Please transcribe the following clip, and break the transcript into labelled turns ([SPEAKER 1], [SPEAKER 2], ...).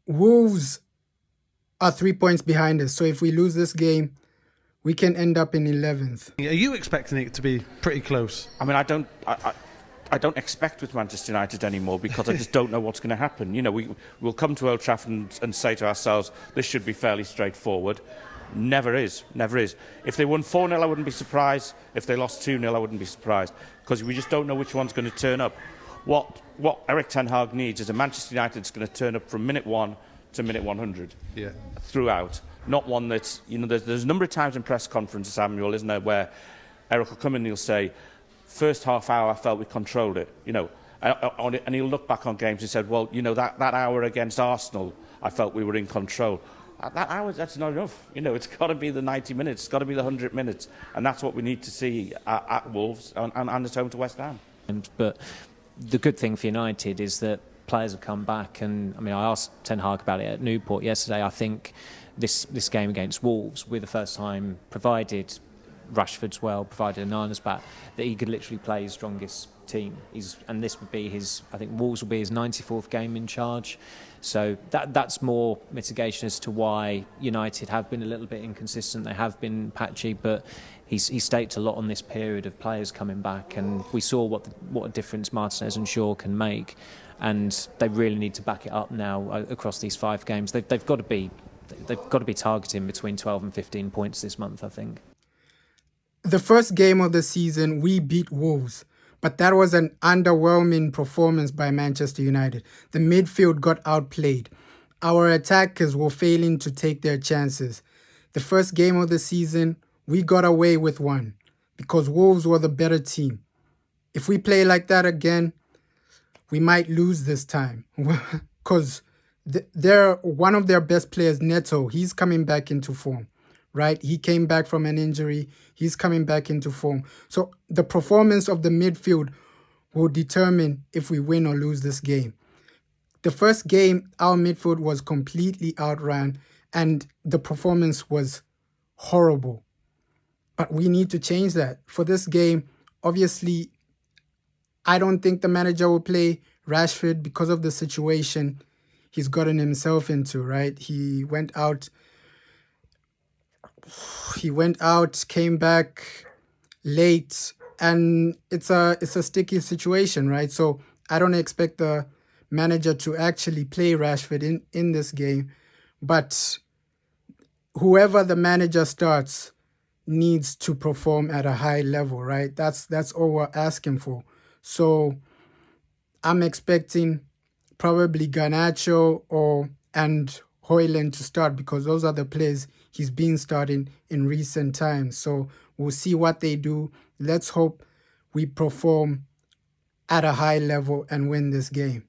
[SPEAKER 1] Wolves are 3 points behind us. So if we lose this game, we can end up in 11th.
[SPEAKER 2] Are you expecting it to be pretty close?
[SPEAKER 3] I mean, I don't expect with Manchester United anymore because I just don't know what's going to happen. You know, we'll come to Old Trafford and say to ourselves, this should be fairly straightforward. Never is, never is. If they won 4-0, I wouldn't be surprised. If they lost 2-0, I wouldn't be surprised because we just don't know which one's going to turn up. What Erik ten Hag needs is a Manchester United that's going to turn up from minute 1 to minute 100 throughout. Not one that's, you know, there's a number of times in press conferences, Samuel, isn't there, where Eric will come in and he'll say, first half hour I felt we controlled it, you know, and he'll look back on games and said, well, you know, that hour against Arsenal, I felt we were in control. That hour, that's not enough. You know, it's got to be the 90 minutes, it's got to be the 100 minutes, and that's what we need to see at Wolves and at home to West Ham.
[SPEAKER 4] But the good thing for United is that players have come back, and I mean, I asked Ten Hag about it at Newport yesterday. I think this game against Wolves, we're the first time, provided Rashford's well, provided Onana's back, that he could literally play his strongest team. And this would be I think Wolves will be his 94th game in charge. So that's more mitigation as to why United have been a little bit inconsistent. They have been patchy, but he staked a lot on this period of players coming back, and we saw what a difference Martinez and Shaw can make, and they really need to back it up now across these 5 games. They've got to be targeting between 12 and 15 points this month, I think.
[SPEAKER 1] The first game of the season, we beat Wolves, but that was an underwhelming performance by Manchester United. The midfield got outplayed. Our attackers were failing to take their chances. The first game of the season, we got away with one because Wolves were the better team. If we play like that again, we might lose this time because they're one of their best players, Neto, he's coming back into form. Right? He came back from an injury. He's coming back into form. So the performance of the midfield will determine if we win or lose this game. The first game, our midfield was completely outrun and the performance was horrible. But we need to change that. For this game, obviously, I don't think the manager will play Rashford because of the situation he's gotten himself into, right? He went out, came back late, and it's a sticky situation, right? So I don't expect the manager to actually play Rashford in this game, but whoever the manager starts needs to perform at a high level, right? That's all we're asking for. So I'm expecting probably Garnacho and Højlund to start because those are the players he's been starting in recent times. So we'll see what they do. Let's hope we perform at a high level and win this game.